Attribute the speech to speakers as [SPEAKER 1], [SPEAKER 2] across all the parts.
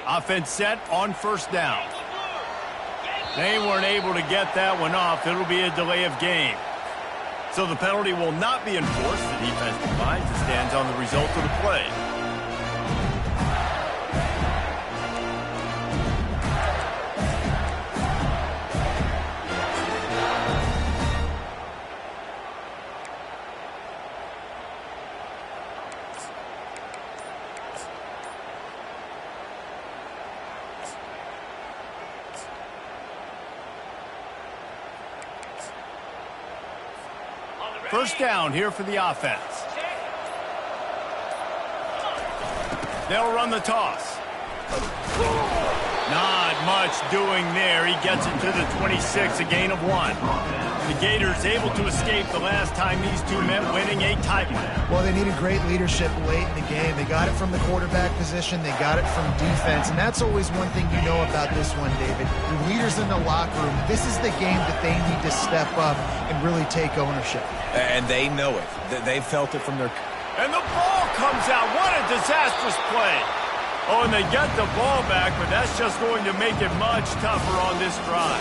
[SPEAKER 1] Offense set on first down. They weren't able to get that one off. It'll be a delay of game. So the penalty will not be enforced. The defense declines and stands on the result of the play. First down here for the offense. They'll run the toss. Not much doing there. He gets it to the 26, a gain of 1. The Gators able to escape the last time these two met, winning a tight one.
[SPEAKER 2] Well, they needed great leadership late in the game. They got it from the quarterback position. They got it from defense. And that's always one thing you know about this one, David. The leaders in the locker room, this is the game that they need to step up and really take ownership.
[SPEAKER 3] And they know it. They felt it from their...
[SPEAKER 1] And the ball comes out. What a disastrous play. Oh, and they get the ball back, but that's just going to make it much tougher on this drive.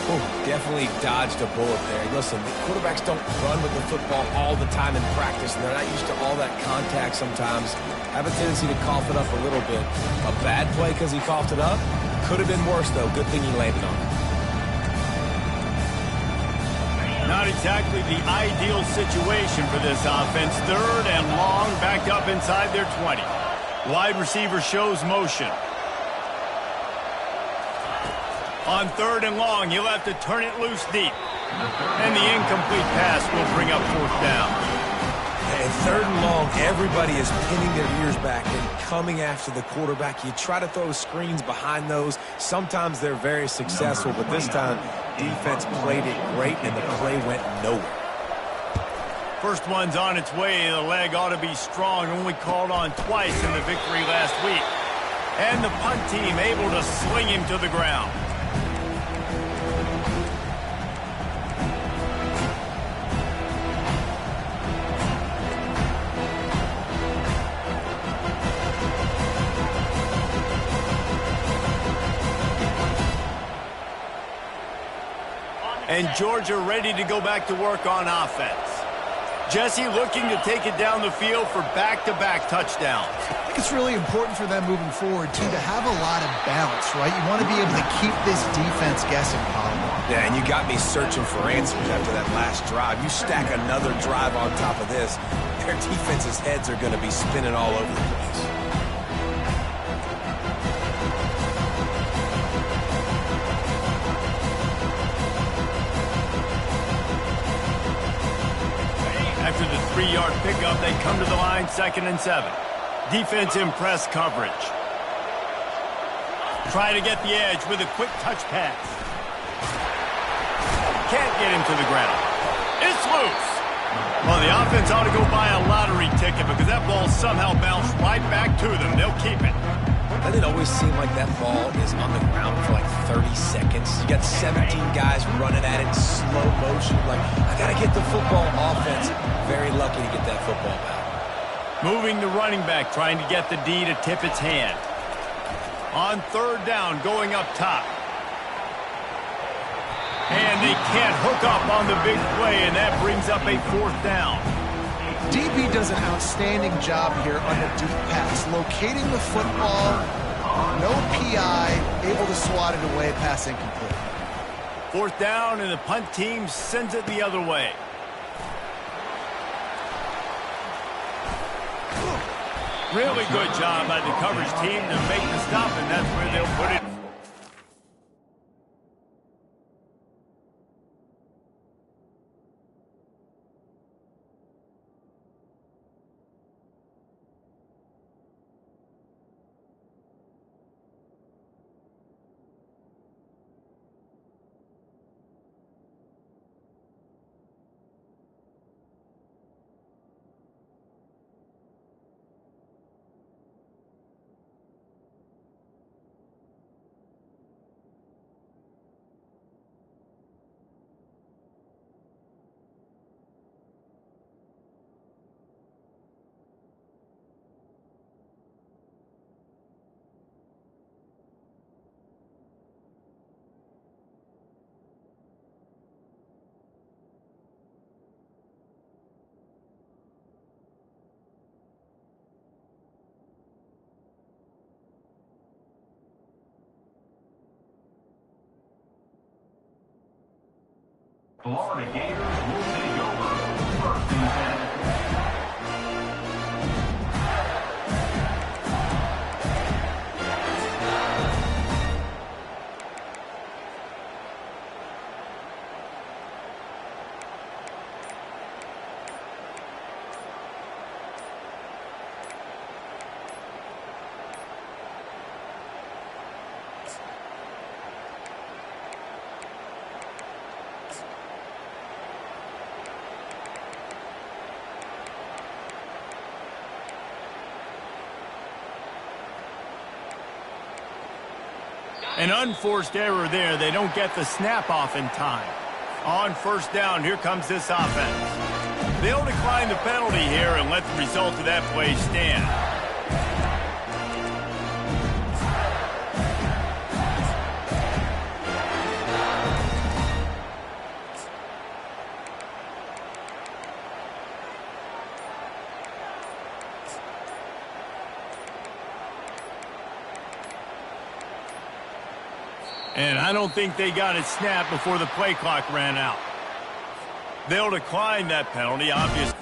[SPEAKER 3] Oh, definitely dodged a bullet there. Listen, the quarterbacks don't run with the football all the time in practice, and they're not used to all that contact sometimes. Have a tendency to cough it up a little bit. A bad play because he coughed it up? Could have been worse, though. Good thing he landed on it.
[SPEAKER 1] Not exactly the ideal situation for this offense. Third and long, backed up inside their 20. Wide receiver shows motion. On third and long, he'll have to turn it loose deep. And the incomplete pass will bring up fourth down.
[SPEAKER 3] And third and long, everybody is pinning their ears back and coming after the quarterback. You try to throw screens behind those. Sometimes they're very successful, but this time, defense played it great, and the play went nowhere.
[SPEAKER 1] First one's on its way. The leg ought to be strong. Only called on twice in the victory last week. And the punt team able to sling him to the ground. And Georgia ready to go back to work on offense. Jesse looking to take it down the field for back-to-back touchdowns.
[SPEAKER 2] I think it's really important for them moving forward, too, to have a lot of balance, right? You want to be able to keep this defense guessing, Colin.
[SPEAKER 3] Yeah, and you got me searching for answers after that last drive. You stack another drive on top of this, their defense's heads are going to be spinning all over the place.
[SPEAKER 1] After the 3-yard pickup, they come to the line, 2nd and 7. Defense in press coverage. Try to get the edge with a quick touch pass. Can't get him to the ground. It's loose. Well, the offense ought to go buy a lottery ticket because that ball somehow bounced right back to them. They'll keep it.
[SPEAKER 3] Doesn't it always seem like that ball is on the ground for like 30 seconds? You got 17 guys running at it in slow motion. Like, I got to get the football. Offense very lucky to get that football back.
[SPEAKER 1] Moving the running back, trying to get the D to tip its hand. On third down, going up top. And they can't hook up on the big play, and that brings up a fourth down.
[SPEAKER 2] DB does an outstanding job here on the deep pass, locating the football, no PI, able to swat it away, pass incomplete.
[SPEAKER 1] Fourth down, and the punt team sends it the other way. Really good job by the coverage team to make the stop, and that's where they'll put it.
[SPEAKER 4] Florida Gators will take over first and 10.
[SPEAKER 1] An unforced error there. They don't get the snap off in time. On first down, here comes this offense. They'll decline the penalty here and let the result of that play stand. And I don't think they got it snapped before the play clock ran out. They'll decline that penalty, obviously.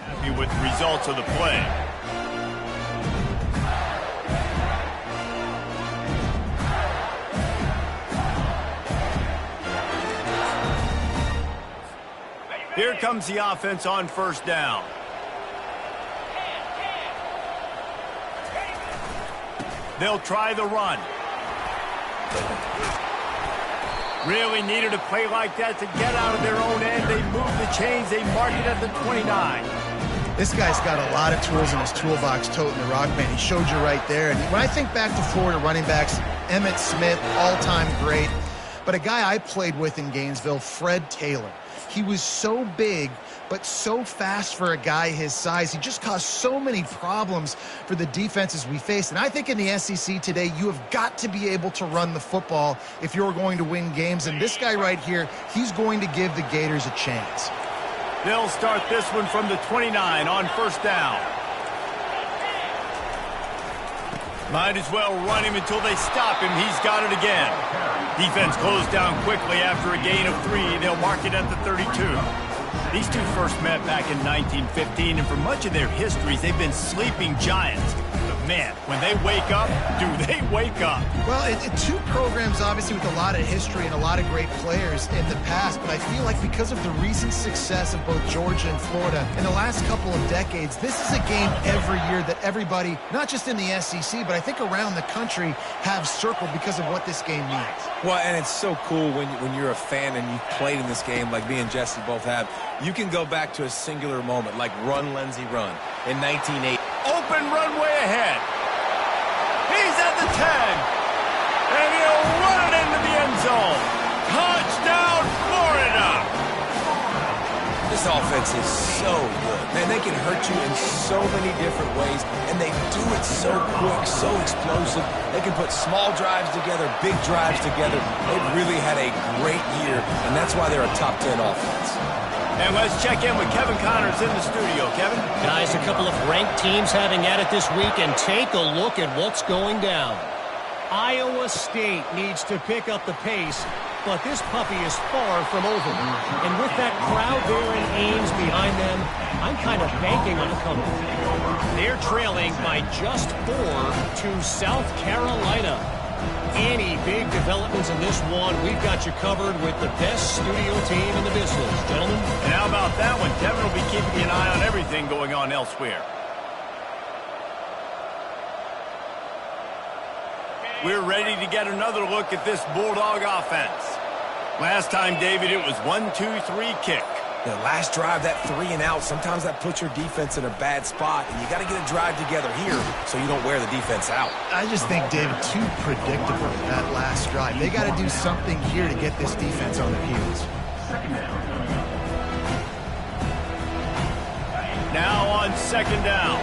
[SPEAKER 1] Happy with the results of the play. Here comes the offense on first down. They'll try the run. Really needed a play like that to get out of their own end. They moved the chains. They marked it at the 29.
[SPEAKER 2] This guy's got a lot of tools in his toolbox, toting the rock, man. He showed you right there. And when I think back to Florida running backs, Emmitt Smith, all-time great. But a guy I played with in Gainesville, Fred Taylor. He was so big, but so fast for a guy his size. He just caused so many problems for the defenses we faced. And I think in the SEC today, you have got to be able to run the football if you're going to win games. And this guy right here, he's going to give the Gators a chance.
[SPEAKER 1] They'll start this one from the 29 on first down. Might as well run him until they stop him. He's got it again. Defense closed down quickly after a gain of 3. They'll mark it at the 32. These two first met back in 1915, and for much of their histories, they've been sleeping giants. But man, when they wake up, do they wake up?
[SPEAKER 2] Well, two programs, obviously, with a lot of history and a lot of great players in the past, but I feel like because of the recent success of both Georgia and Florida in the last couple of decades, this is a game every year that everybody, not just in the SEC, but I think around the country, have circled because of what this game means.
[SPEAKER 3] Well, and it's so cool when you're a fan and you've played in this game like me and Jesse both have. You can go back to a singular moment, like Run, Lindsey, Run in 1980.
[SPEAKER 1] Open runway ahead. He's at the 10. And he'll run it into the end zone. Touchdown, Florida.
[SPEAKER 3] This offense is so good. Man, they can hurt you in so many different ways, and they do it so quick, so explosive. They can put small drives together, big drives together. They've really had a great year, and that's why they're a top 10 offense.
[SPEAKER 1] And let's check in with Kevin Connors in the studio. Kevin?
[SPEAKER 5] Guys, a couple of ranked teams having at it this week, and take a look at what's going down. Iowa State needs to pick up the pace, but this puppy is far from over. And with that crowd there in Ames behind them, I'm kind of banking on a comeback. They're trailing by just 4 to South Carolina. Any big developments in this one, we've got you covered with the best studio team in the business. Gentlemen?
[SPEAKER 1] And how about that one? Kevin will be keeping an eye on everything going on elsewhere. We're ready to get another look at this Bulldog offense. Last time, David, it was 1-2-3 kick.
[SPEAKER 3] The last drive, that 3 and out, sometimes that puts your defense in a bad spot, and you got to get a drive together here so you don't wear the defense out.
[SPEAKER 2] I just think, David, too predictable, that last drive. They got to do something here to get this defense on their heels.
[SPEAKER 1] Now on second down.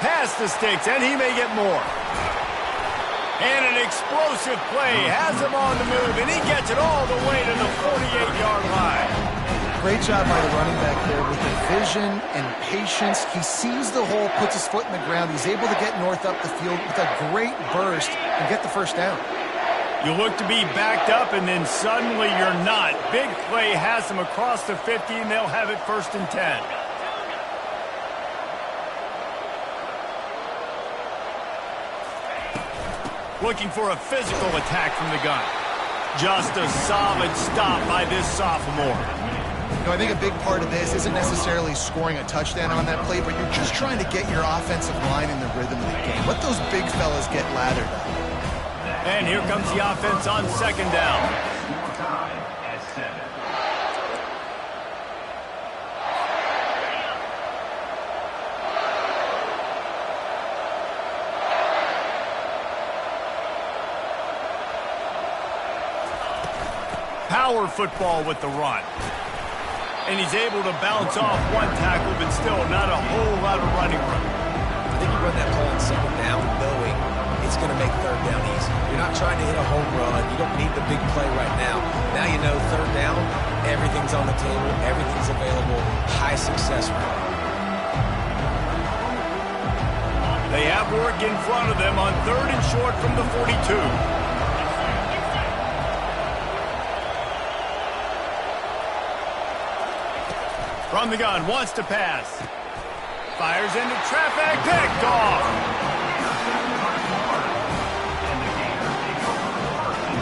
[SPEAKER 1] Pass the sticks, and he may get more. And an explosive play has him on the move, and he gets it all the way to the 48-yard line.
[SPEAKER 2] Great job by the running back there with the vision and patience. He sees the hole, puts his foot in the ground. He's able to get north up the field with a great burst and get the first down.
[SPEAKER 1] You look to be backed up, and then suddenly you're not. Big play has them across the 50, and they'll have it 1st and 10. Looking for a physical attack from the gun. Just a solid stop by this sophomore.
[SPEAKER 2] You know, I think a big part of this isn't necessarily scoring a touchdown on that play, but you're just trying to get your offensive line in the rhythm of the game. Let those big fellas get lathered up.
[SPEAKER 1] And here comes the offense on 2nd down.
[SPEAKER 4] Score time at 7.
[SPEAKER 1] Power football with the run. And he's able to bounce off one tackle, but still not a whole lot of running room.
[SPEAKER 3] I think you run that play on 2nd down knowing it's going to make 3rd down easy. You're not trying to hit a home run. You don't need the big play right now. Now you know 3rd down, everything's on the table, everything's available, high success rate.
[SPEAKER 1] They have work in front of them on 3rd and short from the 42. From the gun, wants to pass. Fires into traffic, picked off.
[SPEAKER 4] And the Gators take over 1st and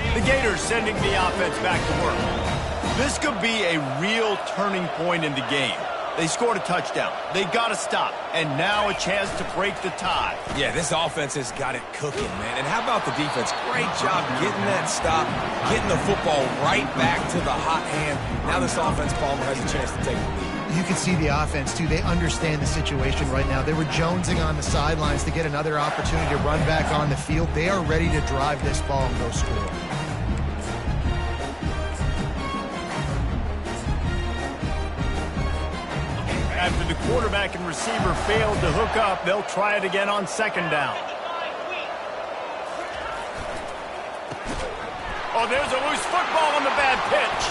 [SPEAKER 4] 10.
[SPEAKER 1] The Gators sending the offense back to work. This could be a real turning point in the game. They scored a touchdown. They got to stop. And now a chance to break the tie.
[SPEAKER 3] Yeah, this offense has got it cooking, man. And how about the defense? Great job getting that stop, getting the football right back to the hot hand. Now this offense, Palmer, has a chance to take the lead.
[SPEAKER 2] You can see the offense, too. They understand the situation right now. They were jonesing on the sidelines to get another opportunity to run back on the field. They are ready to drive this ball and go score.
[SPEAKER 1] After the quarterback and receiver failed to hook up, they'll try it again on 2nd down. Oh, there's a loose football on the bad pitch.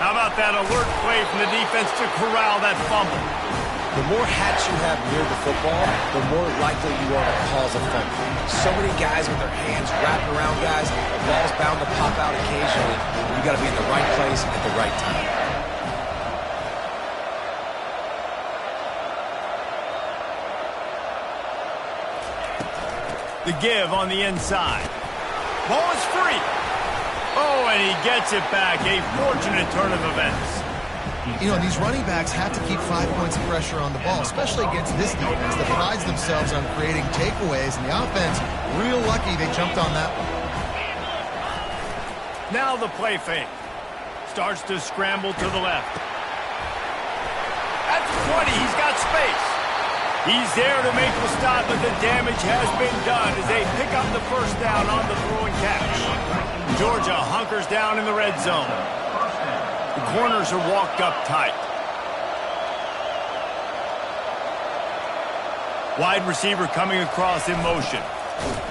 [SPEAKER 1] How about that alert play from the defense to corral that fumble?
[SPEAKER 3] The more hats you have near the football, the more likely you are to cause a fumble. So many guys with their hands wrapped around guys, the ball's bound to pop out occasionally. You got to be in the right place at the right time.
[SPEAKER 1] The give on the inside. Ball is free. Oh, and he gets it back. A fortunate turn of events.
[SPEAKER 2] You know, these running backs have to keep 5 points of pressure on the ball, especially against this defense that prides themselves on creating takeaways. And the offense, real lucky they jumped on that one.
[SPEAKER 1] Now the play fake. Starts to scramble to the left. At the 20, he's got space. He's there to make the stop, but the damage has been done as they pick up the 1st down on the throw and catch. Georgia hunkers down in the red zone. The corners are walked up tight. Wide receiver coming across in motion.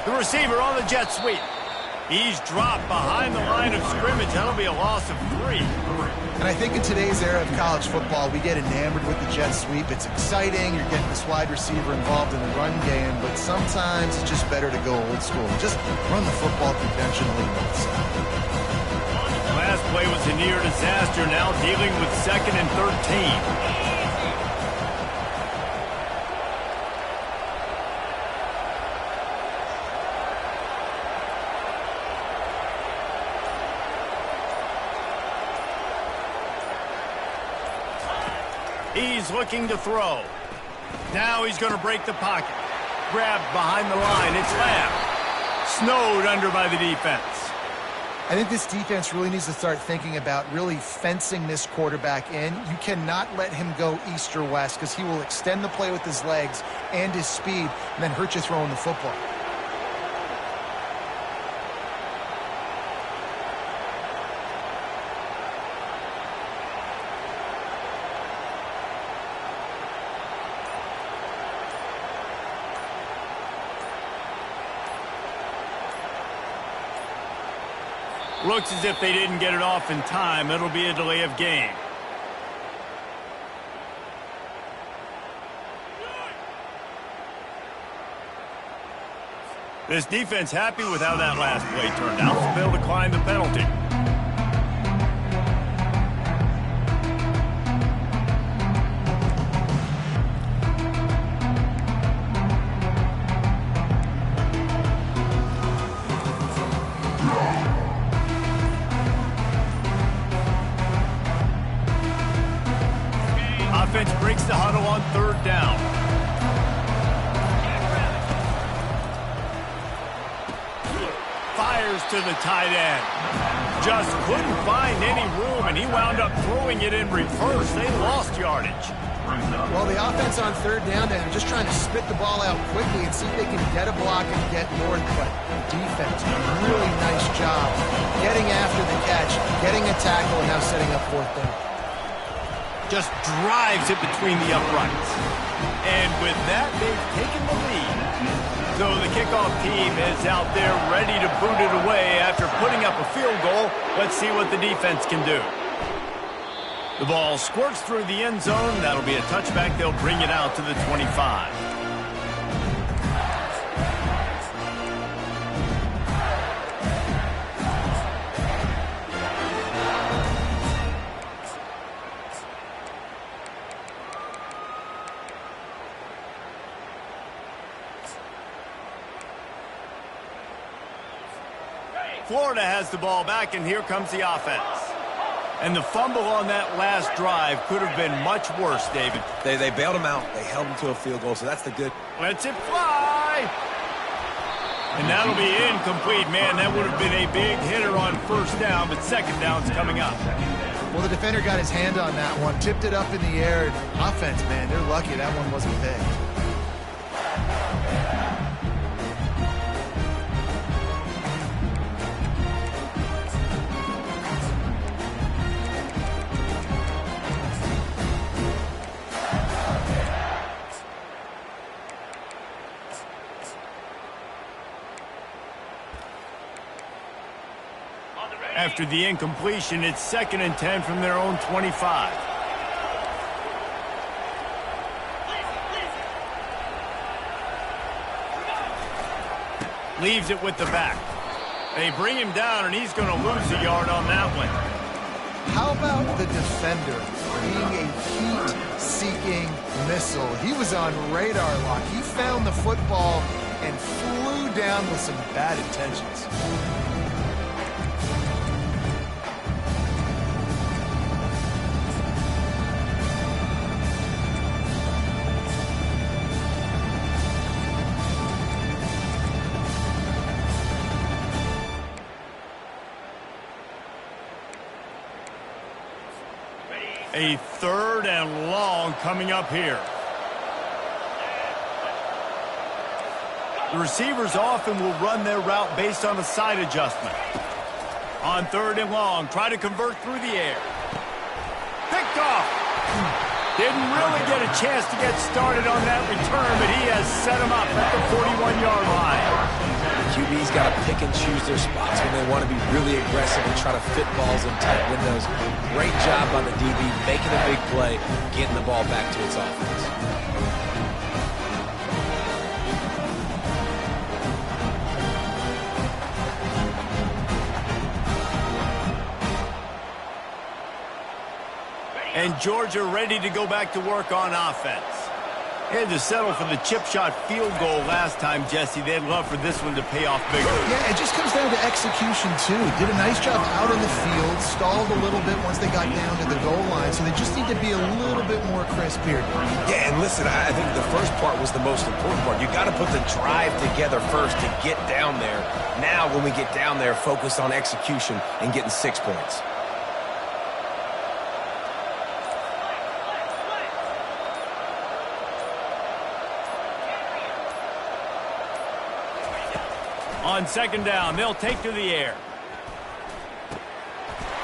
[SPEAKER 1] The receiver on the jet sweep. He's dropped behind the line of scrimmage. That'll be a loss of 3.
[SPEAKER 2] And I think in today's era of college football, we get enamored with the jet sweep. It's exciting. You're getting this wide receiver involved in the run game, but sometimes it's just better to go old school. Just run the football conventionally north side.
[SPEAKER 1] Last play was a near disaster, now dealing with 2nd and 13. He's looking to throw. Now he's going to break the pocket. Grabbed behind the line. It's Lamb. Snowed under by the defense.
[SPEAKER 2] I think this defense really needs to start thinking about really fencing this quarterback in. You cannot let him go east or west because he will extend the play with his legs and his speed and then hurt you throwing the football.
[SPEAKER 1] Looks as if they didn't get it off in time. It'll be a delay of game. This defense happy with how that last play turned out, so they'll decline the penalty. Offense breaks the huddle on third down. Fires to the tight end. Just couldn't find any room, and he wound up throwing it in reverse. They lost yardage.
[SPEAKER 2] Well, the offense on third down, they're just trying to spit the ball out quickly and see if they can get a block and get north. But defense, really nice job getting after the catch, getting a tackle, and now setting up fourth down.
[SPEAKER 1] Just drives it between the uprights. And with that, they've taken the lead. So the kickoff team is out there ready to boot it away after putting up a field goal. Let's see what the defense can do. The ball squirts through the end zone. That'll be a touchback. They'll bring it out to the 25. Florida has the ball back, and here comes the offense. And the fumble on that last drive could have been much worse, David.
[SPEAKER 3] They bailed him out. They held him to a field goal, so that's the good.
[SPEAKER 1] Lets it fly. And that'll be incomplete. Man, that would have been a big hitter on first down, but second down's coming up.
[SPEAKER 2] Well, the defender got his hand on that one, tipped it up in the air. Offense, man, they're lucky that one wasn't picked.
[SPEAKER 1] After the incompletion, it's 2nd and 10 from their own 25. Leaves it with the back. They bring him down, and he's going to lose a yard on that one.
[SPEAKER 2] How about the defender being a heat-seeking missile? He was on radar lock. He found the football and flew down with some bad intentions.
[SPEAKER 1] A 3rd and long coming up here. The receivers often will run their route based on a side adjustment. On 3rd and long, try to convert through the air. Picked off. Didn't really get a chance to get started on that return, but he has set him up at the 41-yard line.
[SPEAKER 3] QB's got to pick and choose their spots when they want to be really aggressive and try to fit balls in tight windows. Great job by the DB making a big play, getting the ball back to its offense.
[SPEAKER 1] And Georgia ready to go back to work on offense. They had to settle for the chip shot field goal last time, Jesse. They'd love for this one to pay off bigger.
[SPEAKER 2] Yeah, it just comes down to execution, too. Did a nice job out on the field, stalled a little bit once they got down to the goal line, so they just need to be a little bit more crisp here.
[SPEAKER 3] Yeah, and listen, I think the first part was the most important part. You got to put the drive together first to get down there. Now, when we get down there, focus on execution and getting 6 points.
[SPEAKER 1] On 2nd down, they'll take to the air.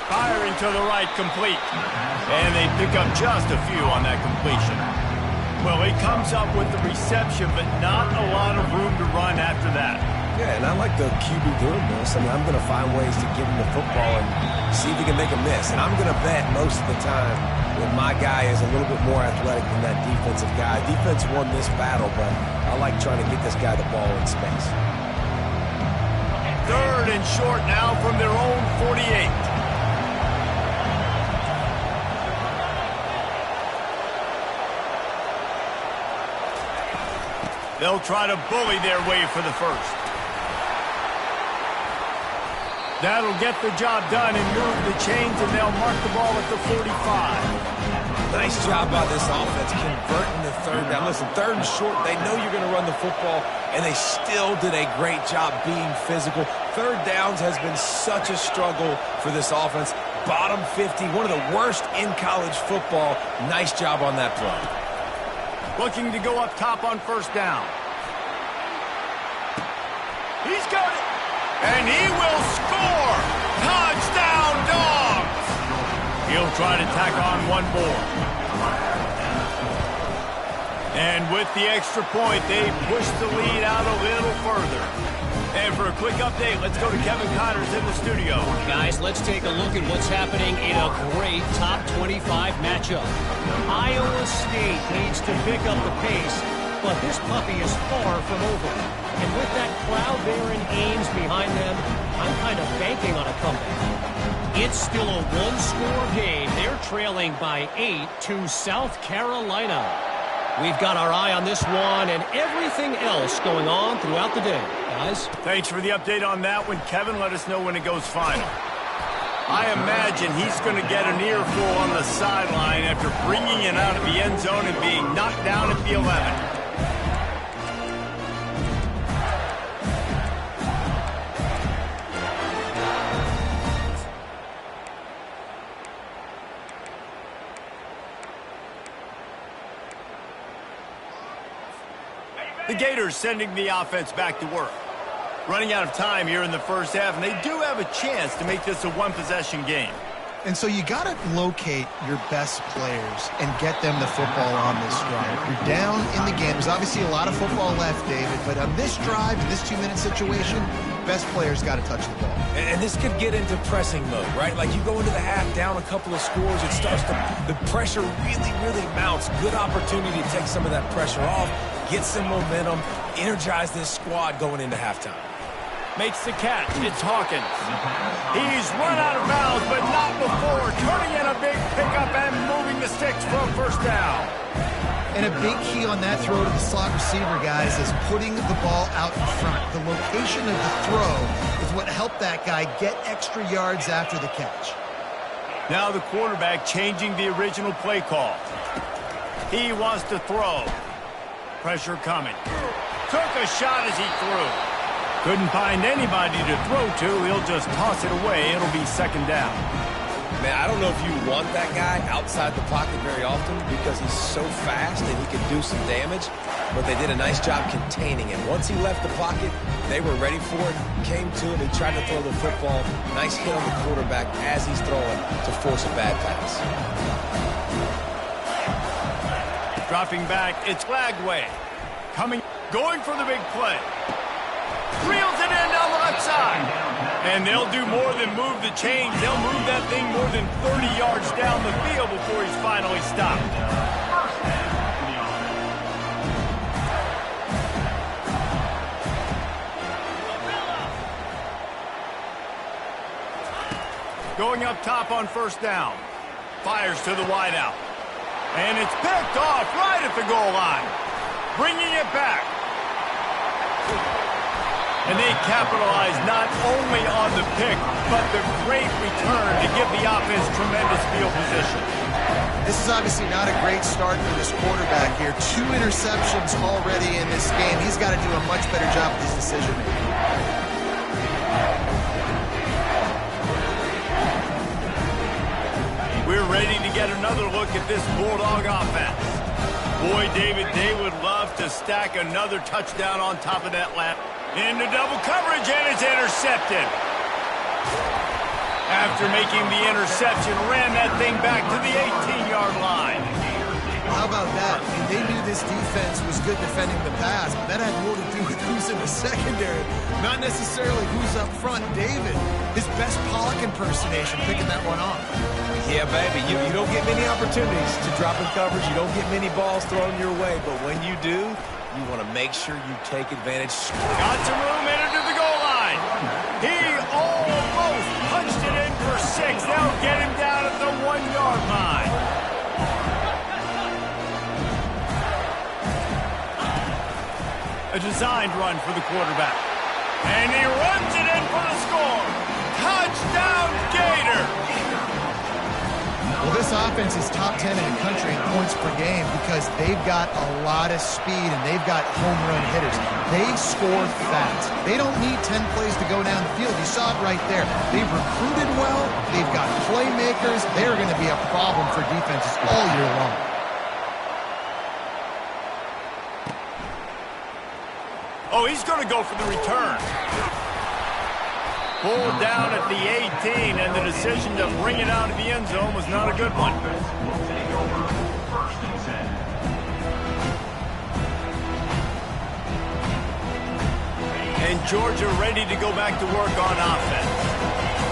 [SPEAKER 1] Firing to the right, complete. And they pick up just a few on that completion. Well, he comes up with the reception, but not a lot of room to run after that.
[SPEAKER 3] Yeah, and I like the QB doing this. I mean, I'm going to find ways to give him the football and see if he can make a miss. And I'm going to bet most of the time that my guy is a little bit more athletic than that defensive guy. Defense won this battle, but I like trying to get this guy the ball in space.
[SPEAKER 1] 3rd and short now from their own 48. They'll try to bully their way for the first. That'll get the job done and move the chains, and they'll mark the ball at the 45.
[SPEAKER 3] Nice job by this offense converting the 3rd down. Listen, 3rd and short, they know you're going to run the football, and they still did a great job being physical. 3rd downs has been such a struggle for this offense. Bottom 50, one of the worst in college football. Nice job on that play.
[SPEAKER 1] Looking to go up top on 1st down. He's got it. And he will score! Touchdown, Dogs! He'll try to tack on one more. And with the extra point, they push the lead out a little further. And for a quick update, let's go to Kevin Connors in the studio.
[SPEAKER 5] Guys, let's take a look at what's happening in a great top 25 matchup. Iowa State needs to pick up the pace, but this puppy is far from over. And with that crowd there in Ames behind them, I'm kind of banking on a comeback. It's still a one-score game. They're trailing by 8 to South Carolina. We've got our eye on this one and everything else going on throughout the day. Guys?
[SPEAKER 1] Thanks for the update on that one, Kevin. Let us know when it goes final. I imagine he's going to get an earful on the sideline after bringing it out of the end zone and being knocked down at the 11. The Gators sending the offense back to work. Running out of time here in the first half, and they do have a chance to make this a one-possession game.
[SPEAKER 2] And so you got to locate your best players and get them the football on this drive. You're down in the game. There's obviously a lot of football left, David, but on this drive, in this 2-minute situation, best players got to touch the ball.
[SPEAKER 3] And this could get into pressing mode, right? Like you go into the half down a couple of scores, it starts to, the pressure really mounts. Good opportunity to take some of that pressure off, get some momentum, energize this squad going into halftime.
[SPEAKER 1] Makes the catch. It's Hawkins. He's run out of bounds, but not before. Turning in a big pickup and moving the sticks for a first down.
[SPEAKER 2] And a big key on that throw to the slot receiver, guys, is putting the ball out in front. The location of the throw is what helped that guy get extra yards after the catch.
[SPEAKER 1] Now the quarterback changing the original play call. He wants to throw. Pressure coming. Took a shot as he threw. Couldn't find anybody to throw to. He'll just toss it away. It'll be second down.
[SPEAKER 3] Man, I don't know if you want that guy outside the pocket very often because he's so fast and he can do some damage, but they did a nice job containing him. Once he left the pocket, they were ready for it, came to him, he tried to throw the football. Nice hit on the quarterback as he's throwing to force a bad pass.
[SPEAKER 1] Dropping back, it's Flagway. Going for the big play. Reels it in down the left side. And they'll do more than move the chains. They'll move that thing more than 30 yards down the field before he's finally stopped. Going up top on first down. Fires to the wideout. And it's picked off right at the goal line. Bringing it back. And they capitalize not only on the pick, but the great return to give the offense tremendous field position.
[SPEAKER 2] This is obviously not a great start for this quarterback here. 2 interceptions already in this game. He's got to do a much better job with his decision-making.
[SPEAKER 1] We're ready to get another look at this Bulldog offense. Boy, David, they would love to stack another touchdown on top of that lap. Into double coverage, and it's intercepted. After making the interception, ran that thing back to the 18-yard line.
[SPEAKER 2] how about that? I mean, they knew this defense was good defending the pass, but that had more to do with who's in the secondary, not necessarily who's up front. David, his best Pollock impersonation, picking that one off.
[SPEAKER 3] Yeah, baby, you don't get many opportunities to drop in coverage. You don't get many balls thrown your way, but when you do, you want to make sure you take advantage.
[SPEAKER 1] Got some room, headed to the goal line. He almost punched it in for 6. They'll get him down at the 1-yard line. A designed run for the quarterback. And he runs it in for the score. Touchdown, Gator!
[SPEAKER 2] Well, this offense is top 10 in the country in points per game because they've got a lot of speed and they've got home run hitters. They score fast. They don't need 10 plays to go down the field. You saw it right there. They've recruited well. They've got playmakers. They're going to be a problem for defenses all year long.
[SPEAKER 1] Oh, he's going to go for the return. Pulled down at the 18, and the decision to bring it out of the end zone was not a good one.
[SPEAKER 4] Will take over first and 10.
[SPEAKER 1] And Georgia ready to go back to work on offense.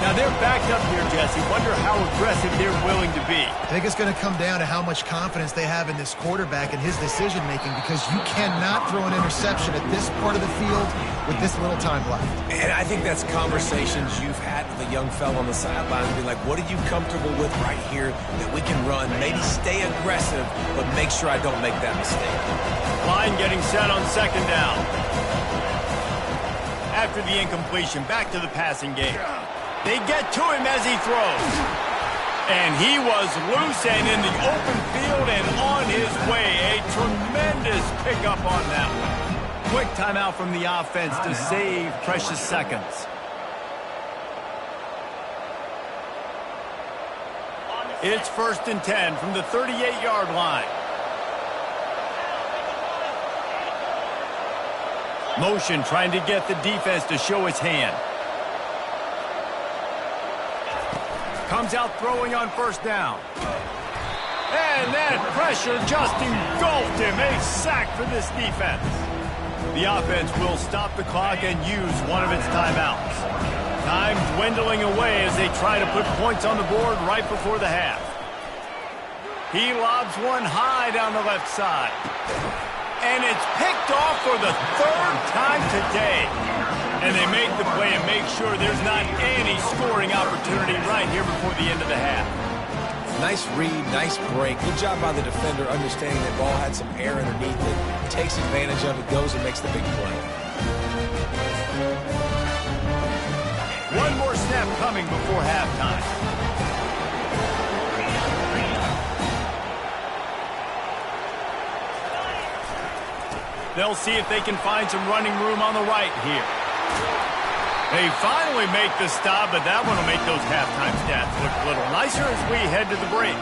[SPEAKER 1] Now they're backed up here, Jesse. Wonder how aggressive they're willing to be.
[SPEAKER 2] I think it's going to come down to how much confidence they have in this quarterback and his decision-making because you cannot throw an interception at this part of the field with this little time left.
[SPEAKER 3] And I think that's conversations you've had with a young fellow on the sideline and be like, what are you comfortable with right here that we can run? Maybe stay aggressive, but make sure I don't make that mistake.
[SPEAKER 1] Line getting set on 2nd down. After the incompletion, back to the passing game. They get to him as he throws. And he was loose and in the open field and on his way. A tremendous pickup on that one. Quick timeout from the offense to save precious seconds. It's 1st and 10 from the 38-yard line. Motion trying to get the defense to show its hand. Comes out throwing on 1st down. And that pressure just engulfed him. A sack for this defense. The offense will stop the clock and use one of its timeouts. Time dwindling away as they try to put points on the board right before the half. He lobs one high down the left side. And it's picked off for the 3rd time today. And they make the play and make sure there's not any scoring opportunity right here before the end of the half.
[SPEAKER 3] Nice read, nice break. Good job by the defender understanding that ball had some air underneath it. Takes advantage of it, goes and makes the big play.
[SPEAKER 1] One more snap coming before halftime. They'll see if they can find some running room on the right here. They finally make the stop, but that one will make those halftime stats look a little nicer as we head to the break.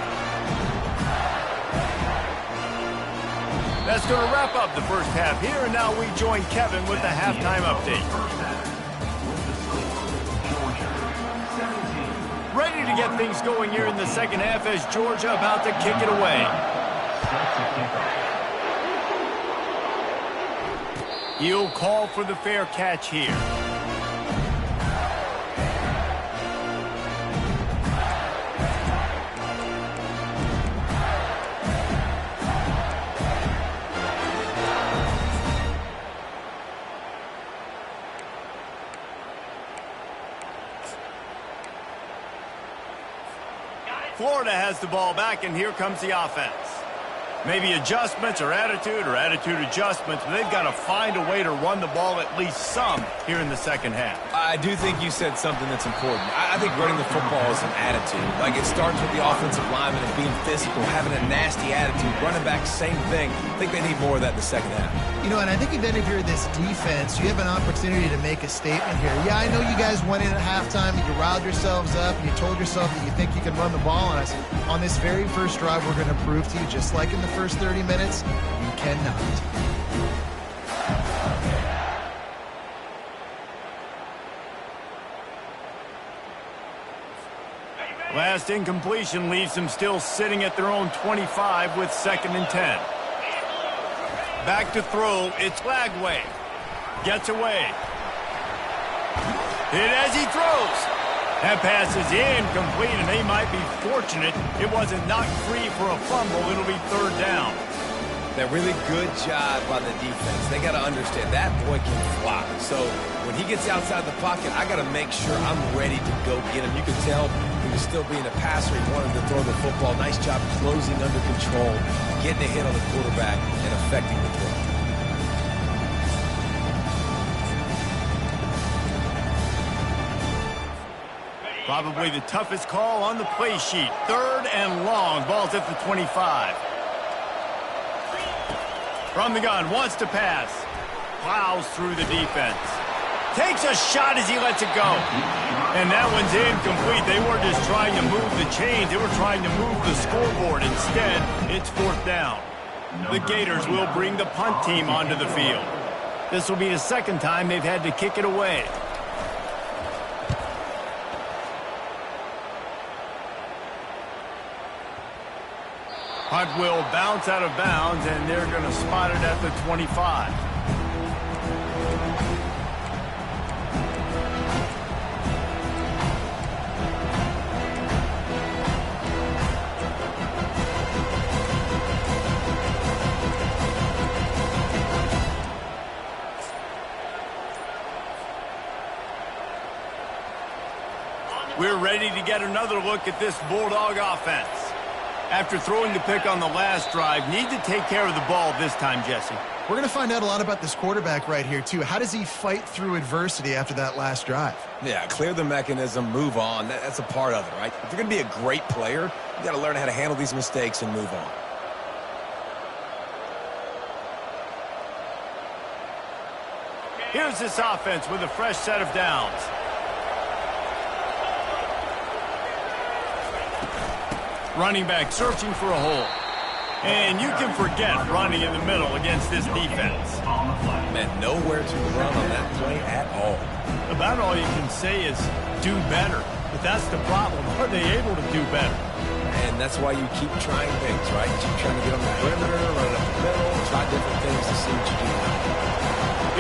[SPEAKER 1] That's going to wrap up the first half here, and now we join Kevin with the halftime update. Ready to get things going here in the second half as Georgia about to kick it away. He'll call for the fair catch here. Florida has the ball back, and here comes the offense. Maybe adjustments or attitude adjustments, but they've got to find a way to run the ball at least some here in the second half.
[SPEAKER 3] I do think you said something that's important. I think running the football is an attitude. Like, it starts with the offensive lineman and being physical, having a nasty attitude. Running back, same thing. I think they need more of that in the second half.
[SPEAKER 2] You know, and I think even if you're this defense, you have an opportunity to make a statement here. Yeah, I know you guys went in at halftime and you riled yourselves up and you told yourself that you think you can run the ball on us. On this very first drive, we're going to prove to you, just like in the first 30 minutes, you cannot.
[SPEAKER 1] Last incompletion leaves them still sitting at their own 25 with 2nd and 10. Back to throw. It's Lagway. Gets away. Hit as he throws. That pass is incomplete, and they might be fortunate it wasn't knocked free for a fumble. It'll be 3rd down.
[SPEAKER 3] That really good job by the defense. They got to understand that boy can fly. So when he gets outside the pocket, I got to make sure I'm ready to go get him. You can tell he was still being a passer. He wanted to throw the football. Nice job closing under control, getting a hit on the quarterback, and affecting the throw.
[SPEAKER 1] Probably the toughest call on the play sheet. 3rd and long. Ball's at the 25. From the gun, wants to pass. Plows through the defense. Takes a shot as he lets it go. And that one's incomplete. They weren't just trying to move the chains. They were trying to move the scoreboard. Instead, it's 4th down. The Gators will bring the punt team onto the field. This will be the 2nd time they've had to kick it away. Punt will bounce out of bounds, and they're going to spot it at the 25. We're ready to get another look at this Bulldog offense. After throwing the pick on the last drive, need to take care of the ball this time, Jesse.
[SPEAKER 2] We're going to find out a lot about this quarterback right here, too. How does he fight through adversity after that last drive?
[SPEAKER 3] Yeah, clear the mechanism, move on. That's a part of it, right? If you're going to be a great player, you got to learn how to handle these mistakes and move on.
[SPEAKER 1] Here's this offense with a fresh set of downs. Running back searching for a hole. And you can forget running in the middle against this defense.
[SPEAKER 3] Man, nowhere to run on that play at all.
[SPEAKER 1] About all you can say is do better. But that's the problem. Are they able to do better?
[SPEAKER 3] And that's why you keep trying things, right? Keep trying to get on the perimeter, run up the middle, try different things to see what you do.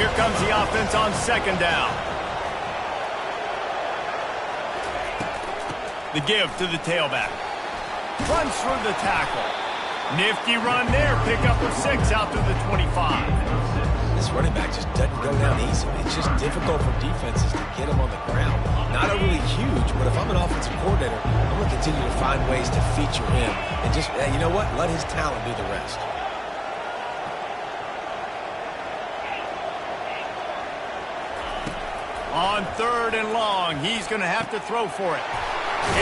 [SPEAKER 1] Here comes the offense on 2nd down. The give to the tailback. Runs through the tackle. Nifty run there. Pick up a 6 out to the 25.
[SPEAKER 3] This running back just doesn't go down easy. It's just difficult for defenses to get him on the ground. Not overly huge, but if I'm an offensive coordinator, I'm going to continue to find ways to feature him. And just, you know what? Let his talent do the rest.
[SPEAKER 1] On 3rd and long, he's going to have to throw for it.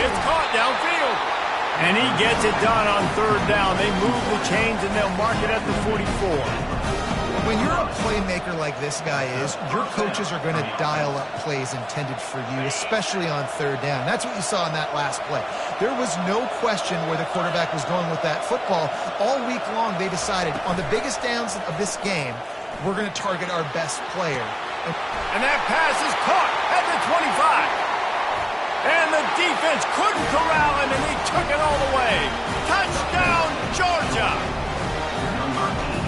[SPEAKER 1] It's caught downfield. And he gets it done on 3rd down. They move the chains, and they'll mark it at the 44.
[SPEAKER 2] When you're a playmaker like this guy is, your coaches are going to dial up plays intended for you, especially on 3rd down. That's what you saw in that last play. There was no question where the quarterback was going with that football. All week long, they decided, on the biggest downs of this game, we're going to target our best player.
[SPEAKER 1] And that pass is caught at the 25. And the defense couldn't corral him, and he took it all the way. Touchdown, Georgia!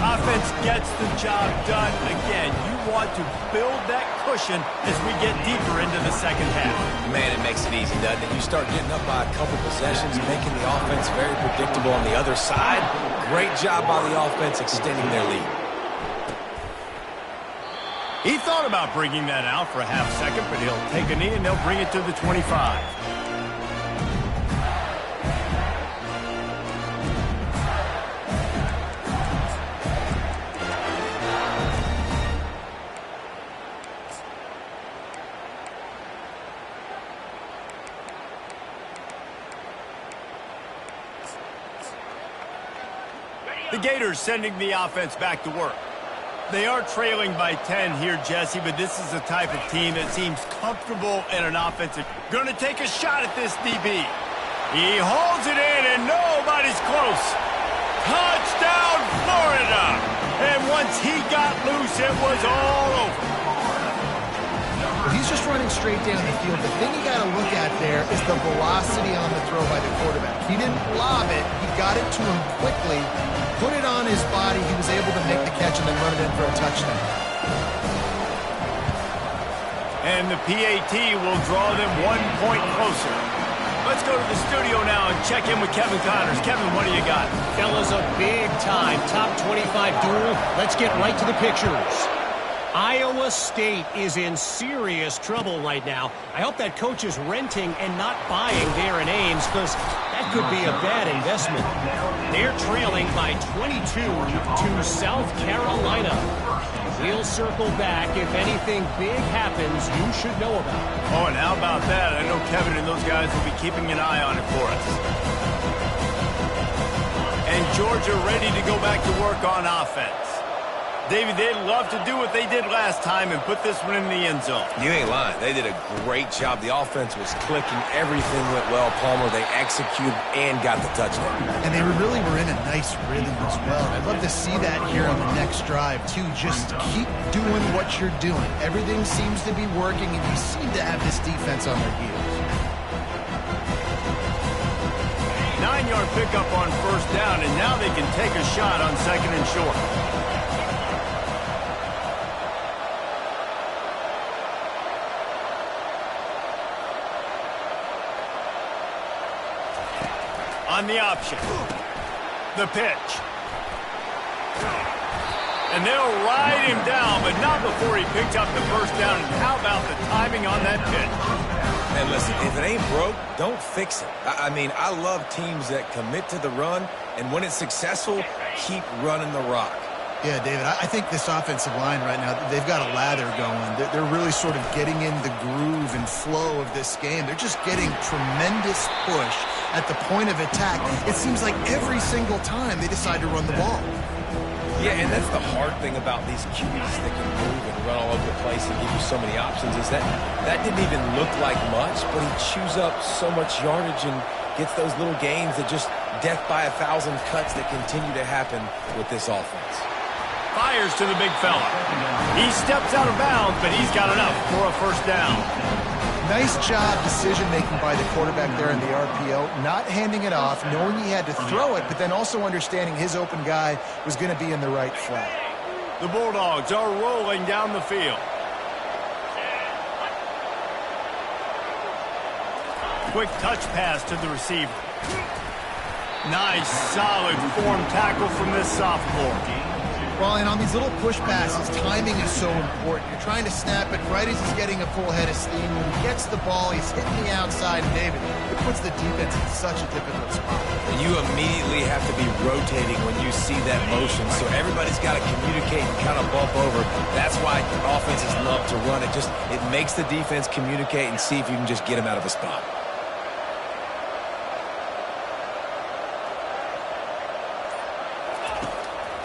[SPEAKER 1] Offense gets the job done. Again, you want to build that cushion as we get deeper into the 2nd half.
[SPEAKER 3] Man, it makes it easy, doesn't it? You start getting up by a couple possessions, making the offense very predictable on the other side. Great job by the offense extending their lead.
[SPEAKER 1] He thought about bringing that out for a half second, but he'll take a knee and they'll bring it to the 25. The Gators sending the offense back to work. They are trailing by 10 here, Jesse, but this is the type of team that seems comfortable in an offensive. Going to take a shot at this DB. He holds it in, and nobody's close. Touchdown, Florida! And once he got loose, it was all over.
[SPEAKER 2] He's just running straight down the field. The thing you got to look at there is the velocity on the throw by the quarterback. He didn't lob it. He got it to him quickly, put it on his body. He was able to make the catch and then run it in for a touchdown.
[SPEAKER 1] And the PAT will draw them 1 point closer. Let's go to the studio now and check in with Kevin Connors. Kevin, what do you got?
[SPEAKER 5] Fellas, a big-time top 25 duel. Let's get right to the pictures. Iowa State is in serious trouble right now. I hope that coach is renting and not buying Darren Ames, because that could be a bad investment. They're trailing by 22 to South Carolina. We'll circle back if anything big happens you should know about.
[SPEAKER 1] Oh, and how about that? I know Kevin and those guys will be keeping an eye on it for us. And Georgia ready to go back to work on offense. David, they'd love to do what they did last time and put this one in the end zone.
[SPEAKER 3] You ain't lying. They did a great job. The offense was clicking. Everything went well, Palmer. They executed and got the touchdown.
[SPEAKER 2] And they really were in a nice rhythm as well. I'd love to see that here on the next drive, too. Just keep doing what you're doing. Everything seems to be working, and you seem to have this defense on their heels.
[SPEAKER 1] 9-yard pickup on first down, and now they can take a shot on second and short. On the option. The pitch. And they'll ride him down, but not before he picked up the first down. And how about the timing on that pitch?
[SPEAKER 3] And listen, if it ain't broke, don't fix it. I mean, I love teams that commit to the run, and when it's successful, keep running the rock.
[SPEAKER 2] Yeah, David, I think this offensive line right now, they've got a lather going. They're really sort of getting in the groove and flow of this game. They're just getting tremendous push at the point of attack. It seems like every single time they decide to run the ball.
[SPEAKER 3] Yeah, and that's the hard thing about these QBs that can move and run all over the place and give you so many options is that didn't even look like much, but he chews up so much yardage and gets those little gains that just death by 1,000 cuts that continue to happen with this offense.
[SPEAKER 1] Fires to the big fella. He steps out of bounds, but he's got enough for a first down.
[SPEAKER 2] Nice job decision-making by the quarterback there in the RPO, not handing it off, knowing he had to throw it, but then also understanding his open guy was going to be in the right flat.
[SPEAKER 1] The Bulldogs are rolling down the field. Quick touch pass to the receiver. Nice, solid form tackle from this sophomore.
[SPEAKER 2] Well, and on these little push passes, timing is so important. You're trying to snap it right as he's getting a full head of steam. When he gets the ball, he's hitting the outside, and David, it puts the defense in such a difficult spot.
[SPEAKER 3] And you immediately have to be rotating when you see that motion, so everybody's got to communicate and kind of bump over. That's why offenses love to run it. It makes the defense communicate and see if you can just get him out of a spot.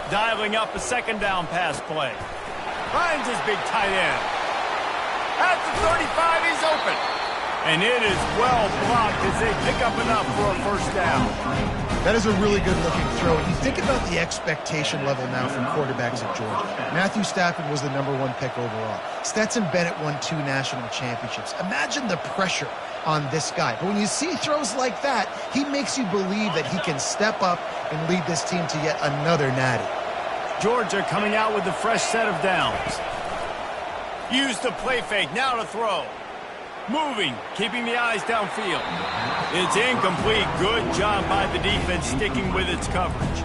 [SPEAKER 1] Dialing up a second down pass play. Finds his big tight end. At the 35, he's open. And it is well blocked as they pick up enough for a first down.
[SPEAKER 2] That is a really good-looking throw. You think about the expectation level now from quarterbacks at Georgia. Matthew Stafford was the #1 pick overall. Stetson Bennett won 2 national championships. Imagine the pressure on this guy. But when you see throws like that, he makes you believe that he can step up and lead this team to yet another natty.
[SPEAKER 1] Georgia coming out with a fresh set of downs. Use the play fake, now to throw. Moving, keeping the eyes downfield. It's incomplete. Good job by the defense sticking with its coverage.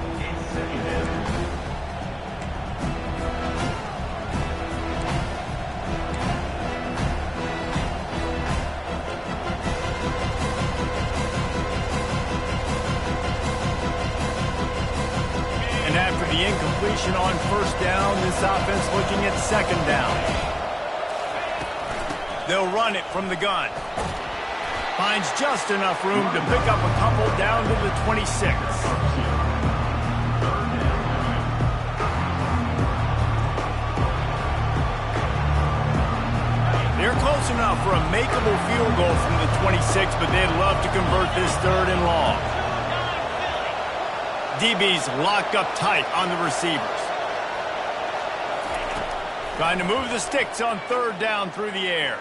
[SPEAKER 1] And after the incompletion on first down, this offense looking at second down. They'll run it from the gun. Finds just enough room to pick up a couple down to the 26. They're close enough for a makeable field goal from the 26, but they'd love to convert this third and long. DB's locked up tight on the receivers. Trying to move the sticks on third down through the air.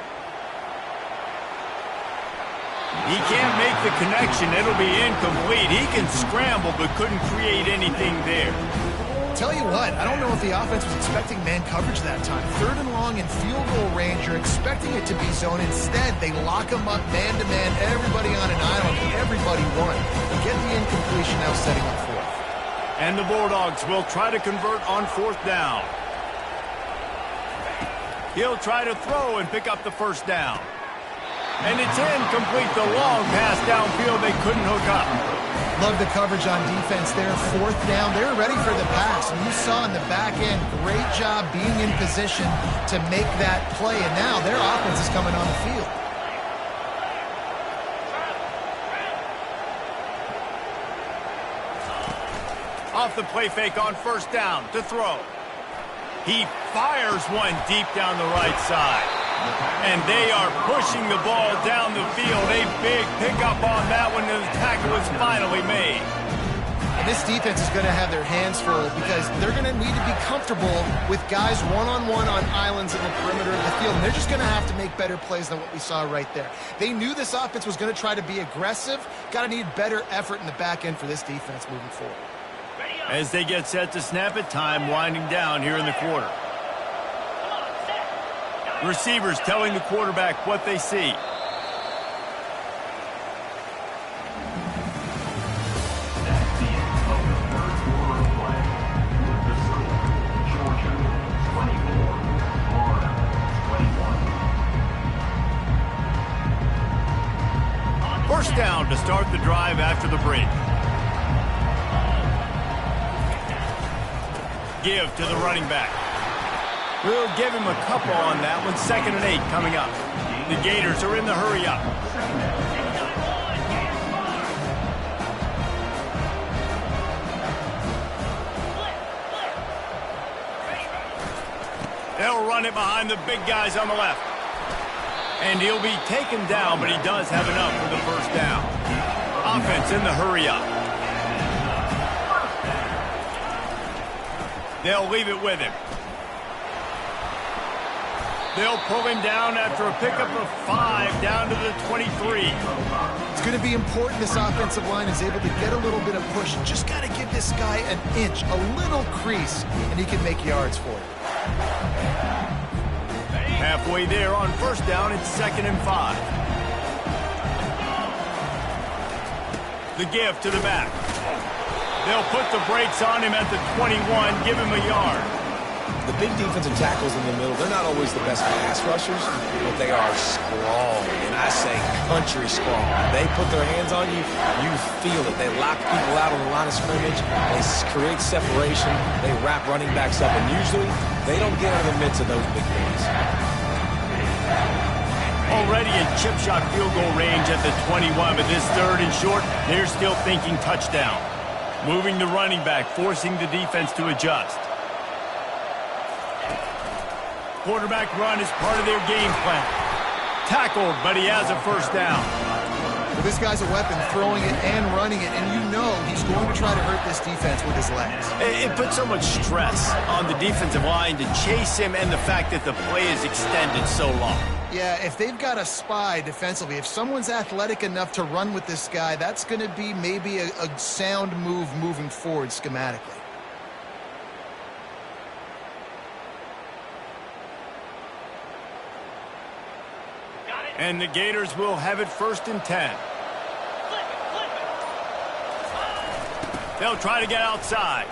[SPEAKER 1] He can't make the connection. It'll be incomplete. He can scramble but couldn't create anything there.
[SPEAKER 2] Tell you what, I don't know if the offense was expecting man coverage that time. 3rd and long in field goal range, you're expecting it to be zone. Instead, they lock him up man-to-man, everybody on an island, everybody won. They get the incompletion, now setting up 4th.
[SPEAKER 1] And the Bulldogs will try to convert on 4th down. He'll try to throw and pick up the 1st down. And it's incomplete. The long pass downfield they couldn't hook up.
[SPEAKER 2] Love the coverage on defense there. 4th down. They're ready for the pass. And you saw in the back end, great job being in position to make that play. And now their offense is coming on the field.
[SPEAKER 1] Off the play fake on 1st down to throw. He fires one deep down the right side. And they are pushing the ball down the field. A big pickup on that one, and the tackle is finally made.
[SPEAKER 2] And this defense is going to have their hands full because they're going to need to be comfortable with guys one-on-one on islands in the perimeter of the field. And they're just going to have to make better plays than what we saw right there. They knew this offense was going to try to be aggressive. Got to need better effort in the back end for this defense moving forward.
[SPEAKER 1] As they get set to snap it, time winding down here in the quarter. Receivers telling the quarterback what they see. First down to start the drive after the break. Give to the running back. We'll give him a couple on that one. 2nd and 8 coming up. The Gators are in the hurry up. They'll run it behind the big guys on the left. And he'll be taken down, but he does have enough for the 1st down. Offense in the hurry up. They'll leave it with him. They'll pull him down after a pickup of 5 down to the 23.
[SPEAKER 2] It's going to be important this offensive line is able to get a little bit of push. Just got to give this guy an inch, a little crease, and he can make yards for it.
[SPEAKER 1] Halfway there on 1st down, it's 2nd and 5. The give to the back. They'll put the brakes on him at the 21, give him a yard.
[SPEAKER 3] The big defensive tackles in the middle, they're not always the best pass rushers, but they are strong, and I say country strong. They put their hands on you, you feel it. They lock people out on the line of scrimmage. They create separation. They wrap running backs up, and usually they don't get out of the midst of those big boys.
[SPEAKER 1] Already in chip shot field goal range at the 21, but this 3rd and short, they're still thinking touchdown. Moving the running back, forcing the defense to adjust. Quarterback run is part of their game plan. Tackled, but he has a 1st down.
[SPEAKER 2] Well, this guy's a weapon, throwing it and running it, and you know he's going to try to hurt this defense with his legs.
[SPEAKER 1] It puts so much stress on the defensive line to chase him, and the fact that the play is extended so long.
[SPEAKER 2] Yeah, if they've got a spy defensively, if someone's athletic enough to run with this guy, that's going to be maybe a sound move moving forward schematically.
[SPEAKER 1] And the Gators will have it 1st and 10. They'll try to get outside.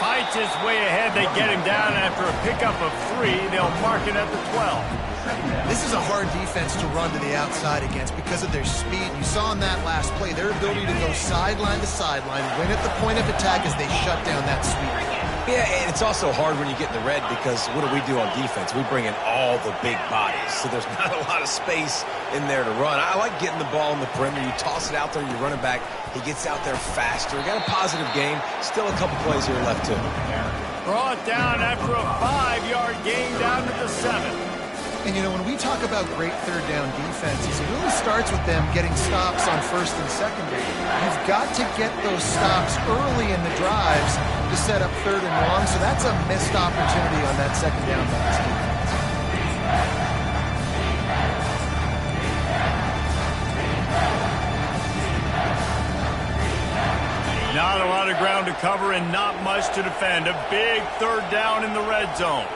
[SPEAKER 1] Fights his way ahead. They get him down after a pickup of 3. They'll mark it at the 12.
[SPEAKER 2] This is a hard defense to run to the outside against because of their speed. You saw in that last play their ability to go sideline to sideline, win at the point of attack as they shut down that sweep.
[SPEAKER 3] Yeah, and it's also hard when you get in the red because what do on defense? We bring in all the big bodies, so there's not a lot of space in there to run. I like getting the ball in the perimeter. You toss it out there, you run it back. He gets out there faster. Got a positive game. Still a couple plays here left, too.
[SPEAKER 1] Brought down after a 5-yard gain down to the 7.
[SPEAKER 2] And, you know, when we talk about great 3rd down defenses, it really starts with them getting stops on 1st and 2nd down. You've got to get those stops early in the drives to set up 3rd and long, so that's a missed opportunity on that 2nd down by this defense.
[SPEAKER 1] Not a lot of ground to cover and not much to defend. A big third down in the red zone.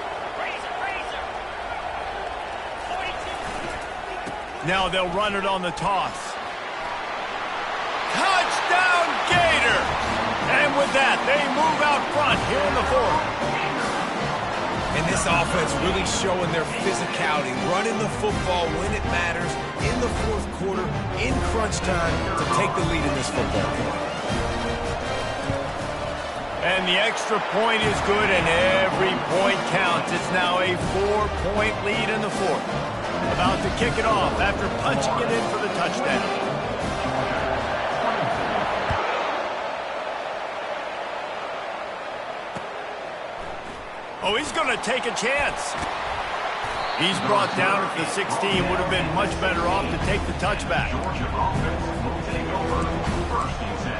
[SPEAKER 1] Now they'll run it on the toss. Touchdown, Gator! And with that, they move out front here in the fourth.
[SPEAKER 3] And this offense really showing their physicality, running the football when it matters, in the fourth quarter, in crunch time, to take the lead in this football game.
[SPEAKER 1] And the extra point is good, and every point counts. It's now a 4-point lead in the fourth. About to kick it off after punching it in for the touchdown. Oh, he's going to take a chance. He's brought down at the 16. Would have been much better off to take the touchback.
[SPEAKER 4] Georgia offense will take over first and 10.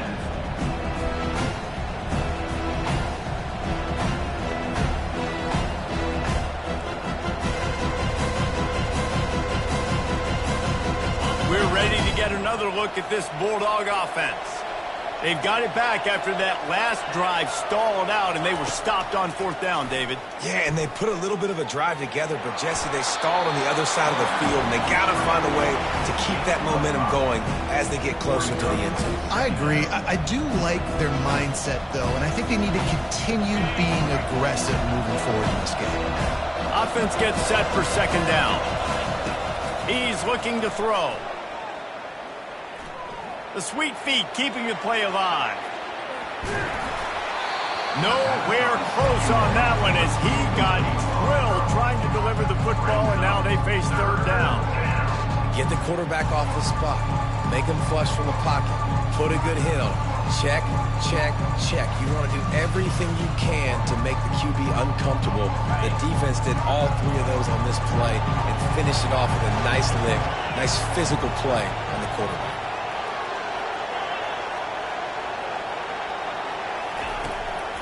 [SPEAKER 1] We're ready to get another look at this Bulldog offense. They've got it back after that last drive stalled out, and they were stopped on fourth down, David.
[SPEAKER 3] Yeah, and they put a little bit of a drive together, but, Jesse, they stalled on the other side of the field, and they got to find a way to keep that momentum going as they get closer to the end zone.
[SPEAKER 2] I agree. I do like their mindset, though, and I think they need to continue being aggressive moving forward in this game.
[SPEAKER 1] Offense gets set for second down. He's looking to throw. The sweet feet keeping the play alive. Nowhere close on that one as he got drilled trying to deliver the football, and now they face third down.
[SPEAKER 3] Get the quarterback off the spot. Make him flush from the pocket. Put a good hit on him. Check, check, check. You want to do everything you can to make the QB uncomfortable. The defense did all three of those on this play and finished it off with a nice lick, nice physical play on the quarterback.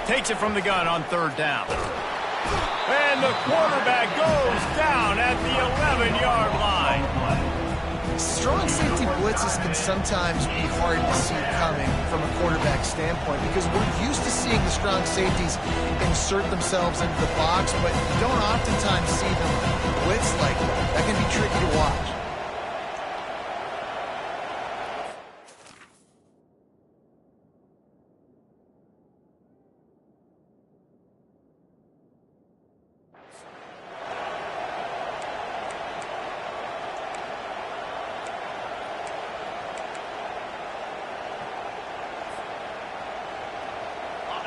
[SPEAKER 1] Takes it from the gun on third down. And the quarterback goes down at the 11-yard line.
[SPEAKER 2] Strong safety blitzes can sometimes be hard to see coming from a quarterback standpoint because we're used to seeing the strong safeties insert themselves into the box, but you don't oftentimes see them blitz like that. That can be tricky to watch.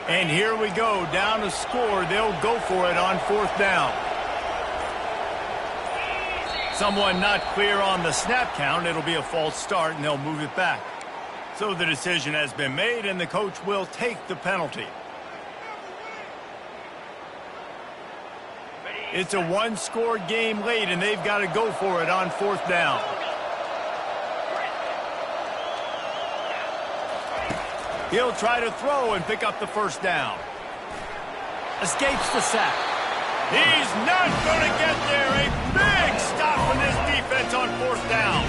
[SPEAKER 1] And here we go, down to score. They'll go for it on fourth down. Someone not clear on the snap count. It'll be a false start, and they'll move it back. So the decision has been made, and the coach will take the penalty. It's a one-score game late, and they've got to go for it on fourth down. He'll try to throw and pick up the first down. Escapes the sack. He's not going to get there. A big stop from this defense on fourth down.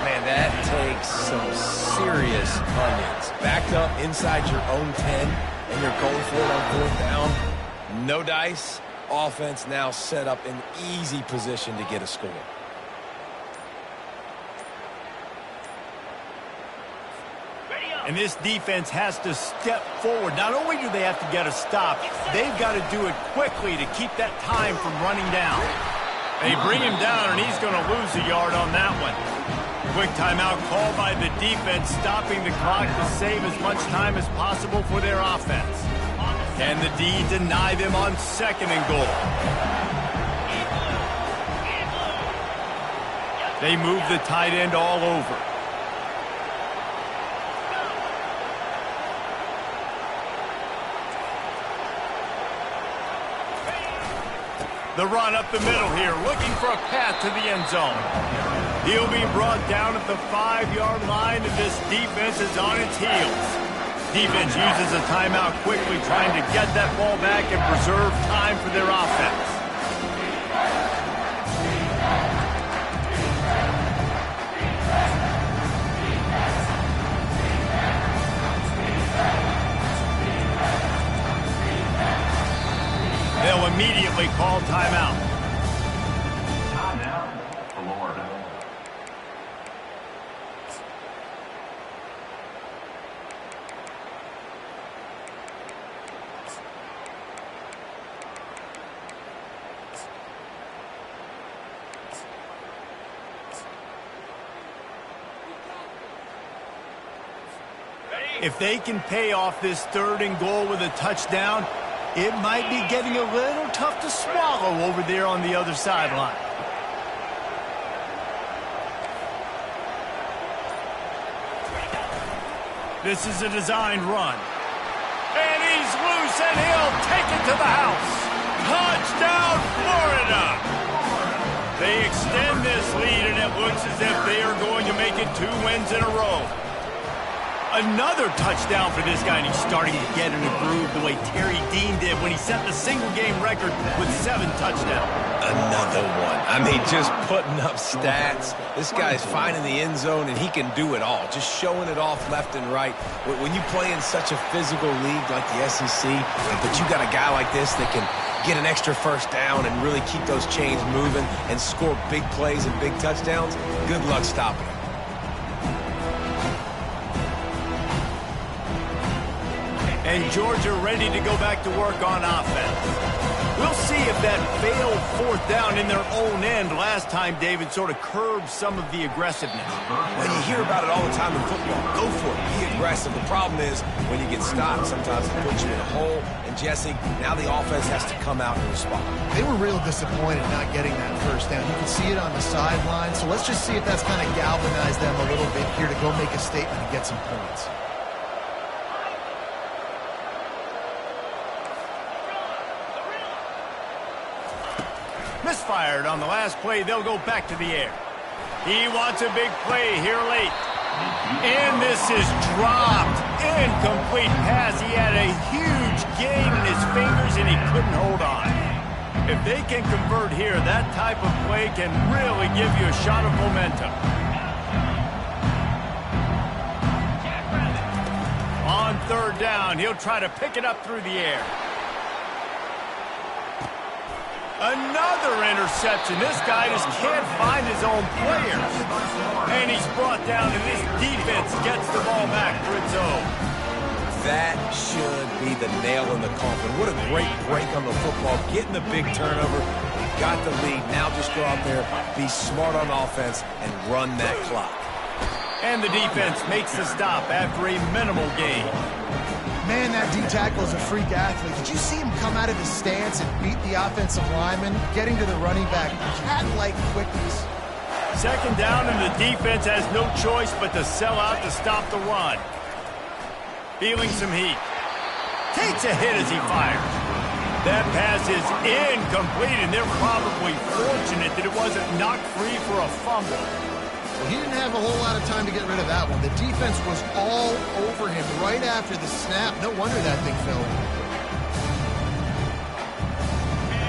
[SPEAKER 3] Man, that takes some serious onions. Backed up inside your own 10, and you're going for it on fourth down. No dice. Offense now set up in easy position to get a score.
[SPEAKER 1] And this defense has to step forward. Not only do they have to get a stop, they've got to do it quickly to keep that time from running down. They bring him down, and he's going to lose a yard on that one. Quick timeout called by the defense, stopping the clock to save as much time as possible for their offense. Can the D deny them on second and goal? They move the tight end all over. The run up the middle here, looking for a path to the end zone. He'll be brought down at the 5-yard line, and this defense is on its heels. Defense uses a timeout quickly, trying to get that ball back and preserve time for their offense. will immediately call timeout.
[SPEAKER 4] Timeout, Florida.
[SPEAKER 1] If they can pay off this 3rd and goal with a touchdown, it might be getting a little tough to swallow over there on the other sideline. This is a designed run. And he's loose, and he'll take it to the house. Touchdown, Florida! They extend this lead, and it looks as if they are going to make it 2 wins in a row. Another touchdown for this guy, and he's starting to get in a groove the way Terry Dean did when he set the single-game record with 7 touchdowns.
[SPEAKER 3] Another one. I mean, just putting up stats. This guy's finding the end zone, and he can do it all. Just showing it off left and right. When you play in such a physical league like the SEC, but you got a guy like this that can get an extra first down and really keep those chains moving and score big plays and big touchdowns, good luck stopping him.
[SPEAKER 1] And Georgia ready to go back to work on offense. We'll see if that failed 4th down in their own end last time, David, sort of curbed some of the aggressiveness.
[SPEAKER 3] When you hear about it all the time in football, go for it. Be aggressive. The problem is when you get stopped, sometimes it puts you in a hole. And, Jesse, now the offense has to come out and respond.
[SPEAKER 2] They were real disappointed not getting that 1st down. You can see it on the sideline. So let's just see if that's kind of galvanized them a little bit here to go make a statement and get some points.
[SPEAKER 1] Misfired on the last play. They'll go back to the air. He wants a big play here late. And this is dropped. Incomplete pass. He had a huge gain in his fingers, and he couldn't hold on. If they can convert here, that type of play can really give you a shot of momentum. On 3rd down, he'll try to pick it up through the air. Another interception. This guy just can't find his own players. And he's brought down, and this defense gets the ball back for its own.
[SPEAKER 3] That should be the nail in the coffin. What a great break on the football. Getting the big turnover. You got the lead. Now just go out there, be smart on offense, and run that clock.
[SPEAKER 1] And the defense makes the stop after a minimal gain.
[SPEAKER 2] Man, that D-tackle is a freak athlete. Did you see him come out of his stance and beat the offensive lineman, getting to the running back? Cat-like quickness.
[SPEAKER 1] 2nd down, and the defense has no choice but to sell out to stop the run. Feeling some heat. Takes a hit as he fires. That pass is incomplete, and they're probably fortunate that it wasn't knocked free for a fumble.
[SPEAKER 2] Well, he didn't have a whole lot of time to get rid of that one. The defense was all over him right after the snap. No wonder that thing fell.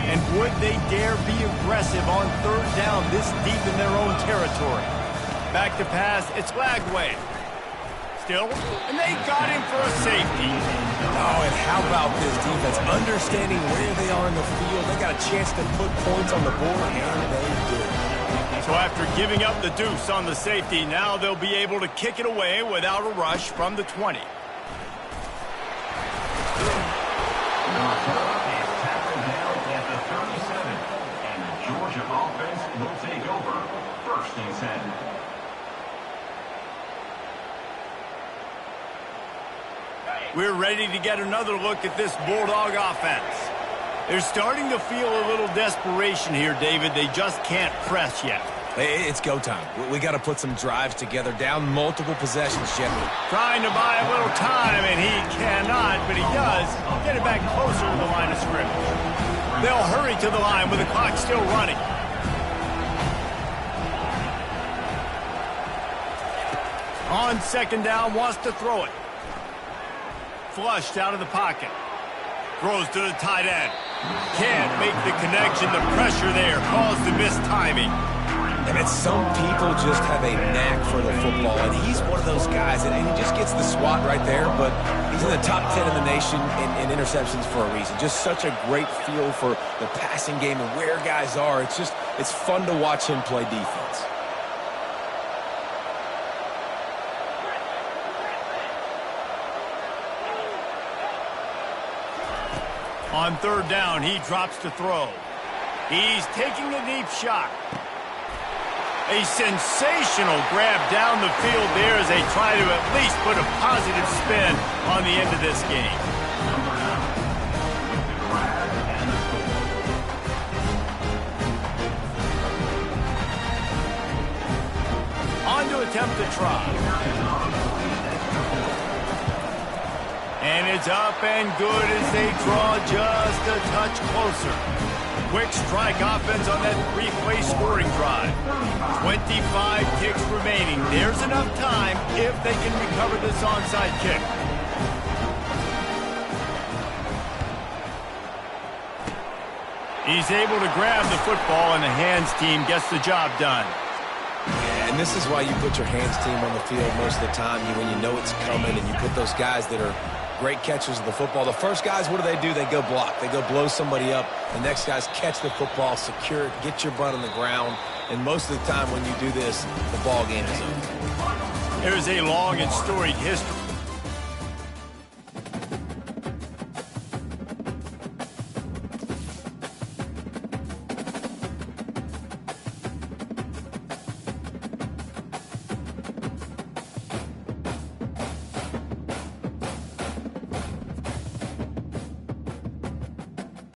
[SPEAKER 1] And would they dare be aggressive on 3rd down this deep in their own territory? Back to pass, it's Lagway. Still, and they got him for a safety.
[SPEAKER 3] Oh, and how about this defense? Understanding where they are in the field. They got a chance to put points on the board, and they did.
[SPEAKER 1] So after giving up the deuce on the safety, now they'll be able to kick it away without a rush from the 20.
[SPEAKER 4] Ncaa is tackled down at the 37, and the Georgia offense will take over 1st and 10.
[SPEAKER 1] We're ready to get another look at this Bulldog offense. They're starting to feel a little desperation here, David. They just can't press yet.
[SPEAKER 3] It's go time. We got to put some drives together, down multiple possessions, Jeffrey.
[SPEAKER 1] Trying to buy a little time, and he cannot, but he does get it back closer to the line of scrimmage. They'll hurry to the line with the clock still running. On 2nd down, wants to throw it. Flushed out of the pocket. Throws to the tight end. Can't make the connection. The pressure there caused the missed timing.
[SPEAKER 3] And then some people just have a knack for the football, and he's one of those guys, and he just gets the swat right there, but he's in the top 10 in the nation in interceptions for a reason. Just such a great feel for the passing game and where guys are. It's fun to watch him play defense.
[SPEAKER 1] On third down, he drops to throw. He's taking a deep shot. A sensational grab down the field there as they try to at least put a positive spin on the end of this game. On to attempt the try. And it's up and good as they draw just a touch closer. Quick strike offense on that three-play scoring drive. 25 kicks remaining. There's enough time if they can recover this onside kick. He's able to grab the football, and the hands team gets the job done.
[SPEAKER 3] Yeah, and this is why you put your hands team on the field most of the time when you know it's coming, and you put those guys that are great catchers of the football. The first guys, what do? They go block. They go blow somebody up. The next guys catch the football, secure it, get your butt on the ground. And most of the time when you do this, the ball game is over.
[SPEAKER 1] There's a long and storied history